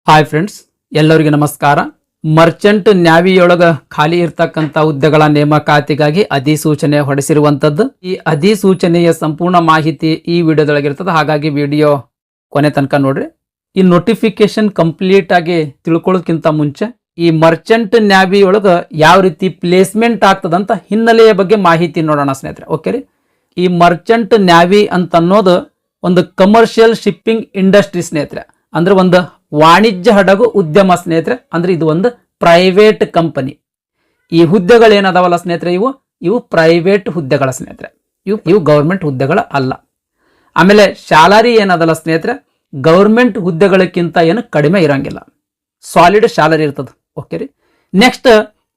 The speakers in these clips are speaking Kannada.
ಹಾಯ್ ಫ್ರೆಂಡ್ಸ್, ಎಲ್ಲರಿಗೂ ನಮಸ್ಕಾರ. ಮರ್ಚೆಂಟ್ ನ್ಯಾವಿಯೊಳಗ ಖಾಲಿ ಇರ್ತಕ್ಕಂಥ ಹುದ್ದೆಗಳ ನೇಮಕಾತಿಗಾಗಿ ಅಧಿಸೂಚನೆ ಹೊರಡಿಸಿರುವಂತದ್ದು. ಈ ಅಧಿಸೂಚನೆಯ ಸಂಪೂರ್ಣ ಮಾಹಿತಿ ಈ ವಿಡಿಯೋದೊಳಗಿರ್ತದೆ, ಹಾಗಾಗಿ ವಿಡಿಯೋ ಕೊನೆ ತನಕ ನೋಡ್ರಿ. ಈ ನೋಟಿಫಿಕೇಶನ್ ಕಂಪ್ಲೀಟ್ ಆಗಿ ತಿಳ್ಕೊಳ್ಳೋದಕ್ಕಿಂತ ಮುಂಚೆ ಈ ಮರ್ಚೆಂಟ್ ನ್ಯಾವಿಯೊಳಗ ಯಾವ ರೀತಿ ಪ್ಲೇಸ್ಮೆಂಟ್ ಆಗ್ತದಂತ ಹಿನ್ನೆಲೆಯ ಬಗ್ಗೆ ಮಾಹಿತಿ ನೋಡೋಣ ಸ್ನೇಹಿತರೆ. ಓಕೆ ರೀ, ಈ ಮರ್ಚೆಂಟ್ ನ್ಯಾವಿ ಅಂತ ಅನ್ನೋದು ಒಂದು ಕಮರ್ಷಿಯಲ್ ಶಿಪ್ಪಿಂಗ್ ಇಂಡಸ್ಟ್ರಿ ಸ್ನೇಹಿತರೆ, ಅಂದ್ರೆ ಒಂದು ವಾಣಿಜ್ಯ ಹಡಗು ಉದ್ಯಮ ಸ್ನೇಹಿತರೆ. ಅಂದ್ರೆ ಇದು ಒಂದು ಪ್ರೈವೇಟ್ ಕಂಪನಿ. ಈ ಹುದ್ದೆಗಳು ಏನದಾವಲ್ಲ ಸ್ನೇಹಿತರೆ, ಇವು ಪ್ರೈವೇಟ್ ಹುದ್ದೆಗಳ ಸ್ನೇಹಿತರೆ, ಇವು ಗೌರ್ಮೆಂಟ್ ಹುದ್ದೆಗಳ ಅಲ್ಲ. ಆಮೇಲೆ ಸ್ಯಾಲರಿ ಏನದಲ್ಲ ಸ್ನೇಹಿತರೆ, ಗೌರ್ಮೆಂಟ್ ಹುದ್ದೆಗಳಕ್ಕಿಂತ ಏನು ಕಡಿಮೆ ಇರಂಗಿಲ್ಲ, ಸಾಲಿಡ್ ಸ್ಯಾಲರಿ ಇರ್ತದೆ. ಓಕೆ ರೀ, ನೆಕ್ಸ್ಟ್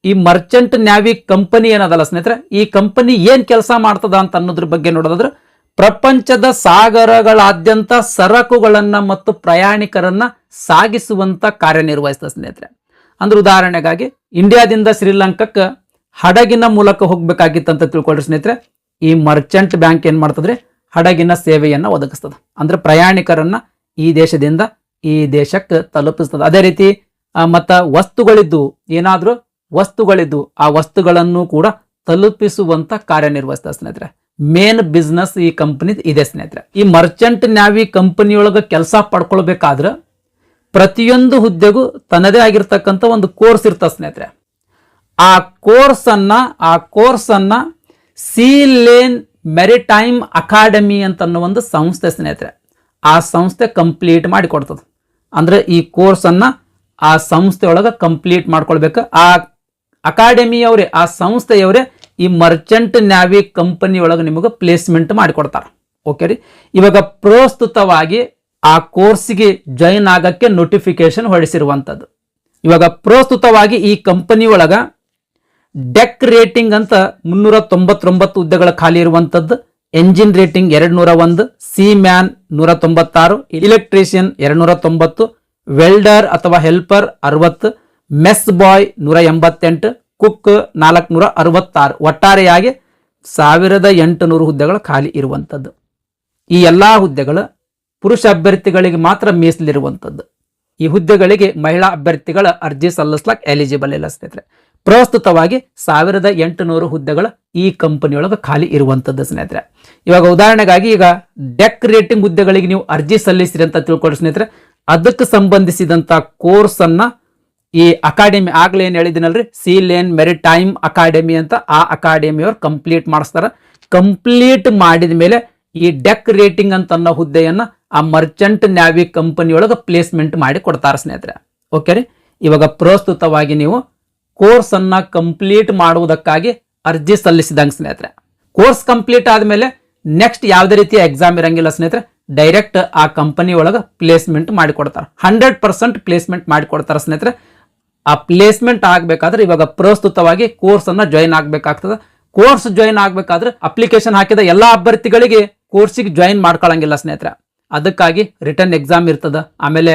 ಈ ಮರ್ಚೆಂಟ್ ನ್ಯಾವಿ ಕಂಪನಿ ಏನದಲ್ಲ ಸ್ನೇಹಿತರೆ, ಈ ಕಂಪನಿ ಏನ್ ಕೆಲಸ ಮಾಡ್ತದ ಅಂತ ಅನ್ನೋದ್ರ ಬಗ್ಗೆ ನೋಡೋದಾದ್ರೆ, ಪ್ರಪಂಚದ ಸಾಗರಗಳಾದ್ಯಂತ ಸರಕುಗಳನ್ನ ಮತ್ತು ಪ್ರಯಾಣಿಕರನ್ನ ಸಾಗಿಸುವಂತ ಕಾರ್ಯನಿರ್ವಹಿಸ್ತದೆ ಸ್ನೇಹಿತರೆ. ಅಂದ್ರೆ ಉದಾಹರಣೆಗಾಗಿ ಇಂಡಿಯಾದಿಂದ ಶ್ರೀಲಂಕಾಕ್ಕೆ ಹಡಗಿನ ಮೂಲಕ ಹೋಗ್ಬೇಕಾಗಿತ್ತಂತ ತಿಳ್ಕೊಳ್ರಿ ಸ್ನೇಹಿತರೆ, ಈ ಮರ್ಚೆಂಟ್ ಬ್ಯಾಂಕ್ ಏನ್ ಮಾಡ್ತದ್ರಿ, ಹಡಗಿನ ಸೇವೆಯನ್ನ ಒದಗಿಸ್ತದೆ. ಅಂದ್ರೆ ಪ್ರಯಾಣಿಕರನ್ನ ಈ ದೇಶದಿಂದ ಈ ದೇಶಕ್ಕೆ ತಲುಪಿಸ್ತದೆ. ಅದೇ ರೀತಿ ಮತ್ತ ವಸ್ತುಗಳಿದ್ದು, ಏನಾದ್ರೂ ವಸ್ತುಗಳಿದ್ದು ಆ ವಸ್ತುಗಳನ್ನು ಕೂಡ ತಲುಪಿಸುವಂತ ಕಾರ್ಯನಿರ್ವಹಿಸ್ತದೆ ಸ್ನೇಹಿತರೆ. ಮೇನ್ ಬಿಸ್ನೆಸ್ ಈ ಕಂಪನಿ ಇದೆ ಸ್ನೇಹಿತರೆ. ಈ ಮರ್ಚೆಂಟ್ ನ್ಯಾವಿ ಕಂಪನಿಯೊಳಗ ಕೆಲಸ ಪಡ್ಕೊಳ್ಬೇಕಾದ್ರೆ ಪ್ರತಿಯೊಂದು ಹುದ್ದೆಗೂ ತನ್ನದೇ ಆಗಿರ್ತಕ್ಕಂಥ ಒಂದು ಕೋರ್ಸ್ ಇರ್ತದೆ ಸ್ನೇಹಿತರೆ. ಆ ಕೋರ್ಸ್ ಅನ್ನ ಸೀ ಲೇನ್ ಮೆರಿಟೈಮ್ ಅಕಾಡೆಮಿ ಅಂತ ಅನ್ನೋ ಒಂದು ಸಂಸ್ಥೆ ಸ್ನೇಹಿತರೆ, ಆ ಸಂಸ್ಥೆ ಕಂಪ್ಲೀಟ್ ಮಾಡಿ ಕೊಡ್ತದೆ. ಅಂದ್ರೆ ಈ ಕೋರ್ಸ್ ಅನ್ನ ಆ ಸಂಸ್ಥೆಯೊಳಗ ಕಂಪ್ಲೀಟ್ ಮಾಡ್ಕೊಳ್ಬೇಕು. ಆ ಅಕಾಡೆಮಿಯವರೇ, ಆ ಸಂಸ್ಥೆಯವರೇ ಈ ಮರ್ಚೆಂಟ್ ನ್ಯಾವಿ ಕಂಪನಿ ಒಳಗೆ ನಿಮಗೆ ಪ್ಲೇಸ್ಮೆಂಟ್ ಮಾಡಿಕೊಡ್ತಾರೆ. ಓಕೆ ರೀ, ಇವಾಗ ಪ್ರಸ್ತುತವಾಗಿ ಆ ಕೋರ್ಸ್ಗೆ ಜಾಯಿನ್ ಆಗಕ್ಕೆ ನೋಟಿಫಿಕೇಶನ್ ಹೊರಡಿಸಿರುವಂಥದ್ದು. ಇವಾಗ ಪ್ರಸ್ತುತವಾಗಿ ಈ ಕಂಪನಿ ಒಳಗ ಡೆಕ್ ರೇಟಿಂಗ್ ಅಂತ 399 ಹುದ್ದೆಗಳ ಖಾಲಿ ಇರುವಂಥದ್ದು, engine rating 201, C man 196, electrician 290, welder ಅಥವಾ ಹೆಲ್ಪರ್ 60, ಮೆಸ್ ಬಾಯ್ 188, ಕುಕ್ 466, ಒಟ್ಟಾರೆಯಾಗಿ 1800 ಹುದ್ದೆಗಳು ಖಾಲಿ ಇರುವಂಥದ್ದು. ಈ ಎಲ್ಲಾ ಹುದ್ದೆಗಳು ಪುರುಷ ಅಭ್ಯರ್ಥಿಗಳಿಗೆ ಮಾತ್ರ ಮೀಸಲಿರುವಂಥದ್ದು. ಈ ಹುದ್ದೆಗಳಿಗೆ ಮಹಿಳಾ ಅಭ್ಯರ್ಥಿಗಳ ಅರ್ಜಿ ಸಲ್ಲಿಸ್ಲಾಕ್ ಎಲಿಜಿಬಲ್ ಇಲ್ಲ ಸ್ನೇಹಿತರೆ. ಪ್ರಸ್ತುತವಾಗಿ 1800 ಹುದ್ದೆಗಳು ಈ ಕಂಪನಿಯೊಳಗೆ ಖಾಲಿ ಇರುವಂಥದ್ದು ಸ್ನೇಹಿತರೆ. ಇವಾಗ ಉದಾಹರಣೆಗಾಗಿ ಈಗ ಡೆಕ್ ರೇಟಿಂಗ್ ಹುದ್ದೆಗಳಿಗೆ ನೀವು ಅರ್ಜಿ ಸಲ್ಲಿಸಿರಿ ಅಂತ ತಿಳ್ಕೊಳ್ಳಿ ಸ್ನೇಹಿತರೆ. ಅದಕ್ಕೆ ಸಂಬಂಧಿಸಿದಂತ ಕೋರ್ಸ್ ಅನ್ನ ಈ ಅಕಾಡೆಮಿ ಆಗ್ಲೇ ಏನ್ ಹೇಳಿದಿನಲ್ರಿ, ಸೀ ಲೇನ್ ಮೆರಿಟೈಮ್ ಅಕಾಡೆಮಿ ಅಂತ, ಆ ಅಕಾಡೆಮಿಯವ್ರು ಕಂಪ್ಲೀಟ್ ಮಾಡಿಸ್ತಾರ. ಕಂಪ್ಲೀಟ್ ಮಾಡಿದ ಮೇಲೆ ಈ ಡೆಕ್ ರೇಟಿಂಗ್ ಅಂತ ಅನ್ನೋ ಹುದ್ದೆಯನ್ನ ಆ ಮರ್ಚೆಂಟ್ ನ್ಯಾವಿ ಕಂಪನಿಯೊಳಗೆ ಪ್ಲೇಸ್ಮೆಂಟ್ ಮಾಡಿ ಕೊಡ್ತಾರೆ ಸ್ನೇಹಿತರೆ. ಓಕೆ ರೀ, ಇವಾಗ ಪ್ರಸ್ತುತವಾಗಿ ನೀವು ಕೋರ್ಸ್ ಅನ್ನ ಕಂಪ್ಲೀಟ್ ಮಾಡುವುದಕ್ಕಾಗಿ ಅರ್ಜಿ ಸಲ್ಲಿಸಿದಂಗೆ ಸ್ನೇಹಿತರೆ. ಕೋರ್ಸ್ ಕಂಪ್ಲೀಟ್ ಆದ್ಮೇಲೆ ನೆಕ್ಸ್ಟ್ ಯಾವುದೇ ರೀತಿಯ ಎಕ್ಸಾಮ್ ಇರಂಗಿಲ್ಲ ಸ್ನೇಹಿತರೆ, ಡೈರೆಕ್ಟ್ ಆ ಕಂಪನಿ ಒಳಗೆ ಪ್ಲೇಸ್ಮೆಂಟ್ ಮಾಡಿಕೊಡ್ತಾರೆ. 100% ಪ್ಲೇಸ್ಮೆಂಟ್ ಮಾಡಿಕೊಡ್ತಾರೆ ಸ್ನೇಹಿತರೆ. ಆ ಪ್ಲೇಸ್ಮೆಂಟ್ ಆಗ್ಬೇಕಾದ್ರೆ ಇವಾಗ ಪ್ರಸ್ತುತವಾಗಿ ಕೋರ್ಸ್ ಅನ್ನ ಜಾಯಿನ್ ಆಗ್ಬೇಕಾಗ್ತದೆ. ಕೋರ್ಸ್ ಜಾಯಿನ್ ಆಗ್ಬೇಕಾದ್ರೆ ಅಪ್ಲಿಕೇಶನ್ ಹಾಕಿದ ಎಲ್ಲಾ ಅಭ್ಯರ್ಥಿಗಳಿಗೆ ಕೋರ್ಸಿಗೆ ಜಾಯಿನ್ ಮಾಡ್ಕೊಳಂಗಿಲ್ಲ ಸ್ನೇಹಿತರೆ. ಅದಕ್ಕಾಗಿ ರಿಟರ್ನ್ ಎಕ್ಸಾಮ್ ಇರ್ತದ, ಆಮೇಲೆ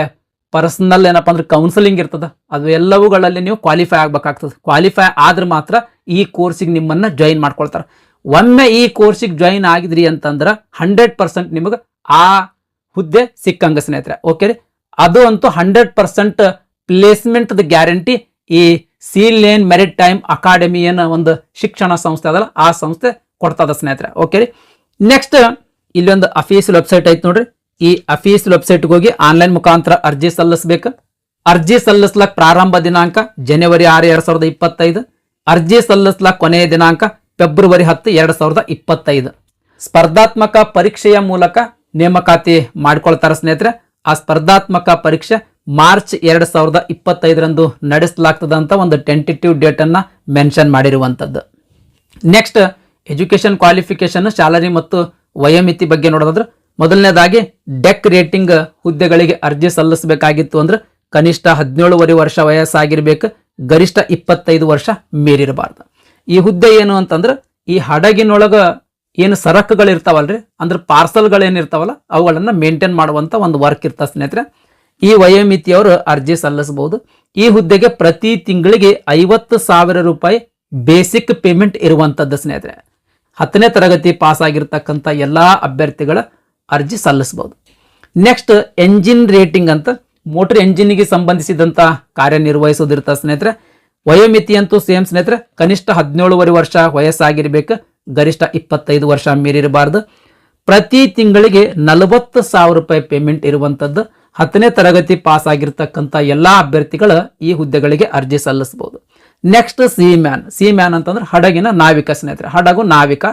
ಪರ್ಸನಲ್ ಏನಪ್ಪಾ ಅಂದ್ರೆ ಕೌನ್ಸಿಲಿಂಗ್ ಇರ್ತದ. ಅದು ಎಲ್ಲವುಗಳಲ್ಲಿ ನೀವು ಕ್ವಾಲಿಫೈ ಆಗ್ಬೇಕಾಗ್ತದೆ. ಕ್ವಾಲಿಫೈ ಆದ್ರೆ ಮಾತ್ರ ಈ ಕೋರ್ಸಿಗೆ ನಿಮ್ಮನ್ನ ಜಾಯಿನ್ ಮಾಡ್ಕೊಳ್ತಾರೆ. ಒಮ್ಮೆ ಈ ಕೋರ್ಸಿಗೆ ಜಾಯಿನ್ ಆಗಿದ್ರಿ ಅಂತಂದ್ರೆ 100% ನಿಮಗೆ ಆ ಹುದ್ದೆ ಸಿಕ್ಕಂಗ ಸ್ನೇಹಿತರೆ. ಓಕೆ ರೀ, ಅದು ಅಂತೂ 100% ಪ್ಲೇಸ್ಮೆಂಟ್ ಗ್ಯಾರಂಟಿ ಈ ಸೀ ಲೇನ್ ಮೆರಿಟೈಮ್ ಅಕಾಡೆಮಿ ಏನೋ ಒಂದು ಶಿಕ್ಷಣ ಸಂಸ್ಥೆ ಅದಲ್ಲ, ಆ ಸಂಸ್ಥೆ ಕೊಡ್ತದ ಸ್ನೇಹಿತರೆ. ಓಕೆ ರೀ, ನೆಕ್ಸ್ಟ್ ಇಲ್ಲಿ ಒಂದು ಅಫೀಷಿಯಲ್ ವೆಬ್ಸೈಟ್ ಐತೆ ನೋಡ್ರಿ. ಈ ಅಫೀಷಿಯಲ್ ವೆಬ್ಸೈಟ್ಗೆ ಹೋಗಿ ಆನ್ಲೈನ್ ಮುಖಾಂತರ ಅರ್ಜಿ ಸಲ್ಲಿಸಬೇಕು. ಅರ್ಜಿ ಸಲ್ಲಿಸ್ಲಾಕ್ ಪ್ರಾರಂಭ ದಿನಾಂಕ ಜನವರಿ 6, 2025. ಅರ್ಜಿ ಸಲ್ಲಿಸ್ಲಾಕ್ ಕೊನೆಯ ದಿನಾಂಕ ಫೆಬ್ರವರಿ 10, 2025. ಸ್ಪರ್ಧಾತ್ಮಕ ಪರೀಕ್ಷೆಯ ಮೂಲಕ ನೇಮಕಾತಿ ಮಾಡ್ಕೊಳ್ತಾರೆ ಸ್ನೇಹಿತರೆ. ಆ ಸ್ಪರ್ಧಾತ್ಮಕ ಪರೀಕ್ಷೆ ಮಾರ್ಚ್ 2025 ನಡೆಸಲಾಗ್ತದಂತ ಒಂದು ಟೆಂಟೇಟಿವ್ ಡೇಟ್ ಅನ್ನ ಮೆನ್ಷನ್ ಮಾಡಿರುವಂತದ್ದು. ನೆಕ್ಸ್ಟ್ ಎಜುಕೇಶನ್ ಕ್ವಾಲಿಫಿಕೇಶನ್, ಸ್ಯಾಲರಿ ಮತ್ತು ವಯೋಮಿತಿ ಬಗ್ಗೆ ನೋಡೋದಾದ್ರೆ, ಮೊದಲನೇದಾಗಿ ಡೆಕ್ ರೇಟಿಂಗ್ ಹುದ್ದೆಗಳಿಗೆ ಅರ್ಜಿ ಸಲ್ಲಿಸಬೇಕಾಗಿತ್ತು ಅಂದ್ರೆ ಕನಿಷ್ಠ 17 ವರ್ಷ ವಯಸ್ಸಾಗಿರ್ಬೇಕು, ಗರಿಷ್ಠ 25 ವರ್ಷ ಮೀರಿರಬಾರ್ದು. ಈ ಹುದ್ದೆ ಏನು ಅಂತಂದ್ರೆ, ಈ ಹಡಗಿನೊಳಗ ಏನು ಸರಕುಗಳು ಇರ್ತಾವಲ್ರಿ, ಅಂದ್ರೆ ಪಾರ್ಸಲ್ಗಳೇನಿರ್ತಾವಲ್ಲ ಅವುಗಳನ್ನ ಮೇಂಟೈನ್ ಮಾಡುವಂತ ಒಂದು ವರ್ಕ್ ಇರ್ತದೆ ಸ್ನೇಹಿತರೆ. ಈ ವಯೋಮಿತಿಯವರು ಅರ್ಜಿ ಸಲ್ಲಿಸಬಹುದು. ಈ ಹುದ್ದೆಗೆ ಪ್ರತಿ ತಿಂಗಳಿಗೆ 50,000 ರೂಪಾಯಿ ಬೇಸಿಕ್ ಪೇಮೆಂಟ್ ಇರುವಂತದ್ದು ಸ್ನೇಹಿತರೆ. 10ನೇ ತರಗತಿ ಪಾಸ್ ಆಗಿರ್ತಕ್ಕಂಥ ಎಲ್ಲಾ ಅಭ್ಯರ್ಥಿಗಳ ಅರ್ಜಿ ಸಲ್ಲಿಸಬಹುದು. ನೆಕ್ಸ್ಟ್ ಎಂಜಿನ್ ರೇಟಿಂಗ್ ಅಂತ ಮೋಟರ್ ಎಂಜಿನ್ಗೆ ಸಂಬಂಧಿಸಿದಂತ ಕಾರ್ಯನಿರ್ವಹಿಸೋದಿರ್ತದೆ ಸ್ನೇಹಿತರೆ. ವಯೋಮಿತಿ ಅಂತೂ ಸೇಮ್ ಸ್ನೇಹಿತರೆ, ಕನಿಷ್ಠ 17 ವರ್ಷ ವಯಸ್ಸಾಗಿರ್ಬೇಕು, ಗರಿಷ್ಠ 25 ವರ್ಷ ಮೀರಿರಬಾರ್ದು. ಪ್ರತಿ ತಿಂಗಳಿಗೆ 40,000 ರೂಪಾಯಿ ಪೇಮೆಂಟ್ ಇರುವಂತದ್ದು. 10ನೇ ತರಗತಿ ಪಾಸ್ ಆಗಿರ್ತಕ್ಕಂಥ ಎಲ್ಲಾ ಅಭ್ಯರ್ಥಿಗಳು ಈ ಹುದ್ದೆಗಳಿಗೆ ಅರ್ಜಿ ಸಲ್ಲಿಸಬಹುದು. ನೆಕ್ಸ್ಟ್ ಸಿ ಮ್ಯಾನ್ ಅಂತಂದ್ರೆ ಹಡಗಿನ ನಾವಿಕ ಸ್ನೇಹಿತರೆ, ಹಡಗು ನಾವಿಕ.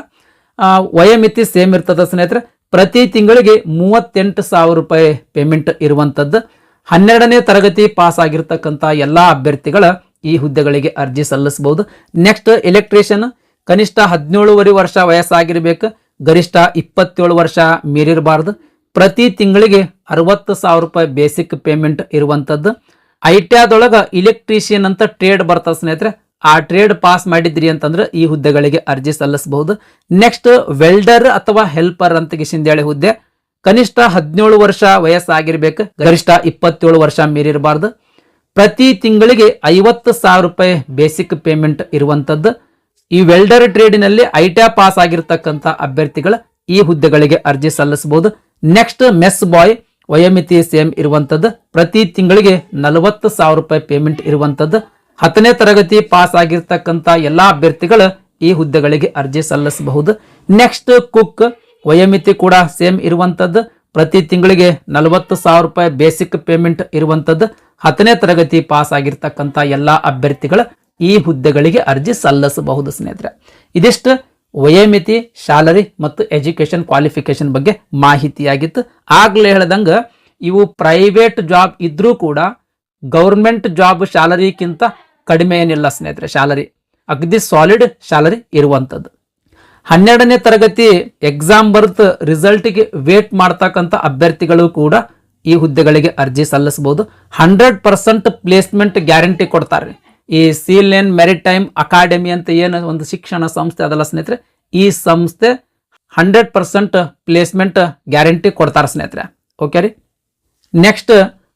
ವಯೋಮಿತಿ ಸೇಮ್ ಇರ್ತದೆ ಸ್ನೇಹಿತರೆ, ಪ್ರತಿ ತಿಂಗಳಿಗೆ 38,000 ರೂಪಾಯಿ ಪೇಮೆಂಟ್ ಇರುವಂತದ್ದು. 12ನೇ ತರಗತಿ ಪಾಸ್ ಆಗಿರ್ತಕ್ಕಂಥ ಎಲ್ಲಾ ಅಭ್ಯರ್ಥಿಗಳ ಈ ಹುದ್ದೆಗಳಿಗೆ ಅರ್ಜಿ ಸಲ್ಲಿಸಬಹುದು. ನೆಕ್ಸ್ಟ್ ಎಲೆಕ್ಟ್ರಿಷಿಯನ್, ಕನಿಷ್ಠ 17 ವರ್ಷ ವಯಸ್ಸಾಗಿರ್ಬೇಕು, ಗರಿಷ್ಠ 27 ವರ್ಷ ಮೀರಿರಬಾರ್ದು. ಪ್ರತಿ ತಿಂಗಳಿಗೆ 60,000 ರೂಪಾಯಿ ಬೇಸಿಕ್ ಪೇಮೆಂಟ್ ಇರುವಂತದ್ದು. ಐಟಿಐದೊಳಗ ಇಲೆಕ್ಟ್ರಿಷಿಯನ್ ಅಂತ ಟ್ರೇಡ್ ಬರ್ತದೆ ಸ್ನೇಹಿತರೆ, ಆ ಟ್ರೇಡ್ ಪಾಸ್ ಮಾಡಿದ್ರಿ ಅಂತಂದ್ರೆ ಈ ಹುದ್ದೆಗಳಿಗೆ ಅರ್ಜಿ ಸಲ್ಲಿಸಬಹುದು. ನೆಕ್ಸ್ಟ್ ವೆಲ್ಡರ್ ಅಥವಾ ಹೆಲ್ಪರ್ ಅಂತ ಹೇಳಿ ಹುದ್ದೆ, ಕನಿಷ್ಠ 17 ವರ್ಷ ವಯಸ್ಸಾಗಿರ್ಬೇಕು, ಗರಿಷ್ಠ 27 ವರ್ಷ ಮೀರಿರಬಾರ್ದು. ಪ್ರತಿ ತಿಂಗಳಿಗೆ 50,000 ರೂಪಾಯಿ ಬೇಸಿಕ್ ಪೇಮೆಂಟ್ ಇರುವಂತದ್ದು. ಈ ವೆಲ್ಡರ್ ಟ್ರೇಡಿನಲ್ಲಿ ಐಟಿಐ ಪಾಸ್ ಆಗಿರ್ತಕ್ಕಂಥ ಅಭ್ಯರ್ಥಿಗಳು ಈ ಹುದ್ದೆಗಳಿಗೆ ಅರ್ಜಿ ಸಲ್ಲಿಸಬಹುದು. ನೆಕ್ಸ್ಟ್ ಮೆಸ್ ಬಾಯ್, ವಯೋಮಿತಿ ಸೇಮ್ ಇರುವಂತದ್ದು, ಪ್ರತಿ ತಿಂಗಳಿಗೆ 40,000 ರೂಪಾಯಿ ಪೇಮೆಂಟ್ ಇರುವಂತದ್ದು. 10ನೇ ತರಗತಿ ಪಾಸ್ ಆಗಿರ್ತಕ್ಕಂಥ ಎಲ್ಲಾ ಅಭ್ಯರ್ಥಿಗಳು ಈ ಹುದ್ದೆಗಳಿಗೆ ಅರ್ಜಿ ಸಲ್ಲಿಸಬಹುದು. ನೆಕ್ಸ್ಟ್ ಕುಕ್, ವಯೋಮಿತಿ ಕೂಡ ಸೇಮ್ ಇರುವಂತದ್ದು, ಪ್ರತಿ ತಿಂಗಳಿಗೆ 40,000 ರೂಪಾಯಿ ಬೇಸಿಕ್ ಪೇಮೆಂಟ್ ಇರುವಂತದ್ದು. 10ನೇ ತರಗತಿ ಪಾಸ್ ಆಗಿರ್ತಕ್ಕಂಥ ಎಲ್ಲಾ ಅಭ್ಯರ್ಥಿಗಳು ಈ ಹುದ್ದೆಗಳಿಗೆ ಅರ್ಜಿ ಸಲ್ಲಿಸಬಹುದು ಸ್ನೇಹಿತರೆ. ಇದಿಷ್ಟು ವಯೋಮಿತಿ, ಶಾಲರಿ ಮತ್ತು ಎಜುಕೇಶನ್ ಕ್ವಾಲಿಫಿಕೇಶನ್ ಬಗ್ಗೆ ಮಾಹಿತಿಯಾಗಿತ್ತು. ಆಗ್ಲೇ ಹೇಳ್ದಂಗ ಇವು ಪ್ರೈವೇಟ್ ಜಾಬ್ ಇದ್ರೂ ಕೂಡ ಗೌರ್ಮೆಂಟ್ ಜಾಬ್ ಶಾಲರಿಗಿಂತ ಕಡಿಮೆ ಏನಿಲ್ಲ ಸ್ನೇಹಿತರೆ. ಶಾಲರಿ ಅಗದಿ ಸಾಲಿಡ್ ಶಾಲರಿ ಇರುವಂತದ್ದು. 12ನೇ ತರಗತಿ ಎಕ್ಸಾಮ್ ಬರ್ತ್ ರಿಸಲ್ಟ್ಗೆ ವೇಟ್ ಮಾಡ್ತಕ್ಕಂಥ ಅಭ್ಯರ್ಥಿಗಳು ಕೂಡ ಈ ಹುದ್ದೆಗಳಿಗೆ ಅರ್ಜಿ ಸಲ್ಲಿಸಬಹುದು. 100% ಪ್ಲೇಸ್ಮೆಂಟ್ ಗ್ಯಾರಂಟಿ ಕೊಡ್ತಾರೆ. ಈ ಸೀಲೇನ್ ಮೆರಿಟೈಮ್ ಅಕಾಡೆಮಿ ಅಂತ ಏನು ಒಂದು ಶಿಕ್ಷಣ ಸಂಸ್ಥೆ ಅದಲ್ಲ ಸ್ನೇಹಿತರೆ, ಈ ಸಂಸ್ಥೆ 100% ಪ್ಲೇಸ್ಮೆಂಟ್ ಗ್ಯಾರಂಟಿ ಕೊಡ್ತಾರೆ ಸ್ನೇಹಿತರೆ. ಓಕೆ ರೀ. ನೆಕ್ಸ್ಟ್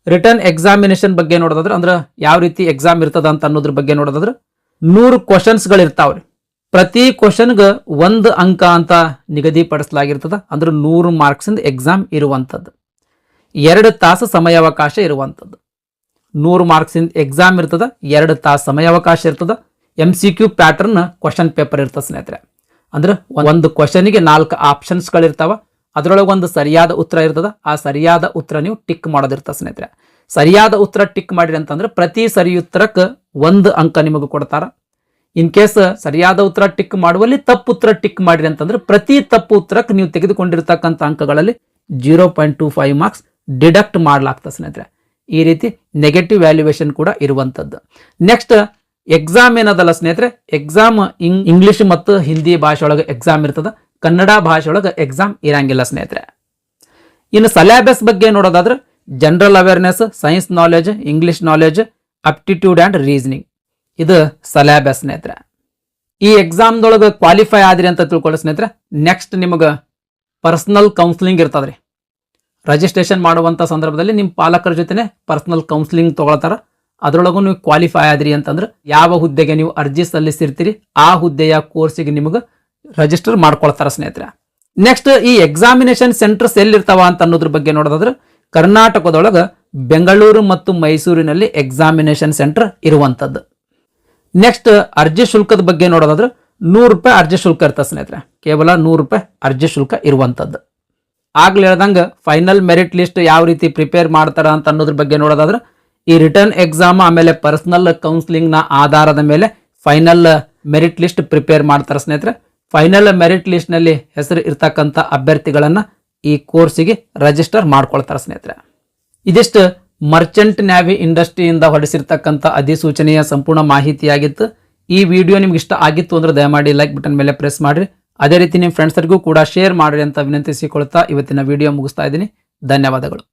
ರಿಟರ್ನ್ ಎಕ್ಸಾಮಿನೇಷನ್ ಬಗ್ಗೆ ನೋಡೋದಾದ್ರೆ, ಅಂದ್ರೆ ಯಾವ ರೀತಿ ಎಕ್ಸಾಮ್ ಇರ್ತದ ಅಂತ ಅನ್ನೋದ್ರ ಬಗ್ಗೆ ನೋಡೋದಾದ್ರೆ, 100 ಕ್ವಶನ್ಸ್ಗಳು ಇರ್ತಾವ್ರಿ. ಪ್ರತಿ ಕ್ವಶನ್ಗೆ 1 ಅಂಕ ಅಂತ ನಿಗದಿಪಡಿಸಲಾಗಿರ್ತದ. ಅಂದ್ರೆ 100 ಮಾರ್ಕ್ಸ್ ಎಕ್ಸಾಮ್ ಇರುವಂಥದ್ದು. 2 ತಾಸು ಸಮಯಾವಕಾಶ ಇರುವಂಥದ್ದು. 100 ಮಾರ್ಕ್ಸ್ ಎಕ್ಸಾಮ್ ಇರ್ತದ, 2 ತಾಸು ಸಮಯಾವಕಾಶ ಇರ್ತದ. MCQ ಪ್ಯಾಟರ್ನ್ ಕ್ವಶನ್ ಪೇಪರ್ ಇರ್ತದೆ ಸ್ನೇಹಿತರೆ. ಅಂದ್ರೆ ಒಂದು ಕ್ವಶನ್ಗೆ 4 ಆಪ್ಷನ್ಸ್ಗಳಿರ್ತಾವ, ಅದರೊಳಗೆ ಒಂದು ಸರಿಯಾದ ಉತ್ತರ ಇರ್ತದ. ಆ ಸರಿಯಾದ ಉತ್ತರ ನೀವು ಟಿಕ್ ಮಾಡೋದಿರ್ತದೆ ಸ್ನೇಹಿತರೆ. ಸರಿಯಾದ ಉತ್ತರ ಟಿಕ್ ಮಾಡಿರಿ ಅಂತಂದ್ರೆ ಪ್ರತಿ ಸರಿ ಉತ್ತರಕ್ಕೆ 1 ಅಂಕ ನಿಮಗೆ ಕೊಡ್ತಾರ. ಇನ್ ಕೇಸ್ ಸರಿಯಾದ ಉತ್ತರ ಟಿಕ್ ಮಾಡುವಲ್ಲಿ ತಪ್ಪು ಉತ್ತರ ಟಿಕ್ ಮಾಡಿರಿ ಅಂತಂದ್ರೆ ಪ್ರತಿ ತಪ್ಪು ಉತ್ತರಕ್ಕೆ ನೀವು ತೆಗೆದುಕೊಂಡಿರ್ತಕ್ಕಂಥ ಅಂಕಗಳಲ್ಲಿ 0.25 ಮಾರ್ಕ್ಸ್ ಡಿಡಕ್ಟ್ ಮಾಡಲಾಗ್ತದೆ ಸ್ನೇಹಿತರೆ. ಈ ರೀತಿ ನೆಗೆಟಿವ್ ವ್ಯಾಲ್ಯೂಯೇಷನ್ ಕೂಡ ಇರುವಂತದ್ದು. ನೆಕ್ಸ್ಟ್ ಎಕ್ಸಾಮ್ ಏನದಲ್ಲ ಸ್ನೇಹಿತರೆ, ಎಕ್ಸಾಮ್ ಇಂಗ್ಲಿಷ್ ಮತ್ತು ಹಿಂದಿ ಭಾಷೆ ಒಳಗೆ ಎಕ್ಸಾಮ್ ಇರ್ತದ, ಕನ್ನಡ ಭಾಷೆ ಒಳಗೆ ಎಕ್ಸಾಮ್ ಇರಂಗಿಲ್ಲ ಸ್ನೇಹಿತರೆ. ಇನ್ನು ಸಿಲೆಬಸ್ ಬಗ್ಗೆ ನೋಡೋದಾದ್ರೆ, general awareness, science knowledge, English knowledge, aptitude and reasoning, ಇದು ಸಿಲೆಬಸ್ ಸ್ನೇಹಿತರೆ. ಈ ಎಕ್ಸಾಮ್ದೊಳಗೆ ಕ್ವಾಲಿಫೈ ಆದ್ರಿ ಅಂತ ತಿಳ್ಕೊಳ್ಳಿ ಸ್ನೇಹಿತರೆ, ನೆಕ್ಸ್ಟ್ ನಿಮಗೆ ಪರ್ಸನಲ್ ಕೌನ್ಸಿಲಿಂಗ್ ಇರ್ತದ್ರಿ. ರಿಜಿಸ್ಟ್ರೇಷನ್ ಮಾಡುವಂಥ ಸಂದರ್ಭದಲ್ಲಿ ನಿಮ್ಮ ಪಾಲಕರ ಜೊತೆನೆ ಪರ್ಸನಲ್ ಕೌನ್ಸಿಲಿಂಗ್ ತಗೊಳ್ತಾರ. ಅದರೊಳಗೂ ನೀವು ಕ್ವಾಲಿಫೈ ಆದ್ರಿ ಅಂತಂದ್ರೆ ಯಾವ ಹುದ್ದೆಗೆ ನೀವು ಅರ್ಜಿ ಸಲ್ಲಿಸಿರ್ತೀರಿ ಆ ಹುದ್ದೆಯ ಕೋರ್ಸಿಗೆ ನಿಮಗೆ ರಿಜಿಸ್ಟರ್ ಮಾಡ್ಕೊಳ್ತಾರ ಸ್ನೇಹಿತರೆ. ನೆಕ್ಸ್ಟ್ ಈ ಎಕ್ಸಾಮಿನೇಷನ್ ಸೆಂಟರ್ಸ್ ಎಲ್ಲಿರ್ತಾವ ಅಂತ ಅನ್ನೋದ್ರ ಬಗ್ಗೆ ನೋಡೋದಾದ್ರೆ, ಕರ್ನಾಟಕದೊಳಗೆ ಬೆಂಗಳೂರು ಮತ್ತು ಮೈಸೂರಿನಲ್ಲಿ ಎಕ್ಸಾಮಿನೇಷನ್ ಸೆಂಟರ್ ಇರುವಂಥದ್ದು. ನೆಕ್ಸ್ಟ್ ಅರ್ಜಿ ಶುಲ್ಕದ ಬಗ್ಗೆ ನೋಡೋದಾದ್ರೆ, 100 ರೂಪಾಯಿ ಅರ್ಜಿ ಶುಲ್ಕ ಇರ್ತದೆ ಸ್ನೇಹಿತರೆ. ಕೇವಲ 100 ರೂಪಾಯಿ ಅರ್ಜಿ ಶುಲ್ಕ ಇರುವಂಥದ್ದು. ಆಗ್ಲೇ ಹೇಳ್ದಂಗೆ ಫೈನಲ್ ಮೆರಿಟ್ ಲಿಸ್ಟ್ ಯಾವ ರೀತಿ ಪ್ರಿಪೇರ್ ಮಾಡ್ತಾರ ಅಂತ ಅನ್ನೋದ್ರ ಬಗ್ಗೆ ನೋಡೋದಾದ್ರೆ, ಈ ರಿಟರ್ನ್ ಎಕ್ಸಾಮ್ ಆಮೇಲೆ ಪರ್ಸನಲ್ ಕೌನ್ಸಿಲಿಂಗ್ ನ ಆಧಾರದ ಮೇಲೆ ಫೈನಲ್ ಮೆರಿಟ್ ಲಿಸ್ಟ್ ಪ್ರಿಪೇರ್ ಮಾಡ್ತಾರೆ ಸ್ನೇಹಿತರೆ. ಫೈನಲ್ ಮೆರಿಟ್ ಲಿಸ್ಟ್ ನಲ್ಲಿ ಹೆಸರು ಇರ್ತಕ್ಕಂಥ ಅಭ್ಯರ್ಥಿಗಳನ್ನ ಈ ಕೋರ್ಸಿಗೆ ರಿಜಿಸ್ಟರ್ ಮಾಡ್ಕೊಳ್ತಾರೆ ಸ್ನೇಹಿತರೆ. ಇದಿಷ್ಟು ಮರ್ಚೆಂಟ್ ನ್ಯಾವಿ ಇಂಡಸ್ಟ್ರಿಯಿಂದ ಹೊರಡಿಸಿರ್ತಕ್ಕಂಥ ಅಧಿಸೂಚನೆಯ ಸಂಪೂರ್ಣ ಮಾಹಿತಿಯಾಗಿತ್ತು. ಈ ವಿಡಿಯೋ ನಿಮ್ಗೆ ಇಷ್ಟ ಆಗಿತ್ತು ಅಂದ್ರೆ ದಯಮಾಡಿ ಲೈಕ್ ಬಟನ್ ಮೇಲೆ ಪ್ರೆಸ್ ಮಾಡ್ರಿ. ಅದೇ ರೀತಿ ನಿಮ್ಮ ಫ್ರೆಂಡ್ಸ್ರಿಗೂ ಕೂಡ ಶೇರ್ ಮಾಡ್ರಿ ಅಂತ ವಿನಂತಿಸಿಕೊಳ್ತಾ ಇವತ್ತಿನ ವಿಡಿಯೋ ಮುಗಿಸ್ತಾ ಇದ್ದೀನಿ. ಧನ್ಯವಾದಗಳು.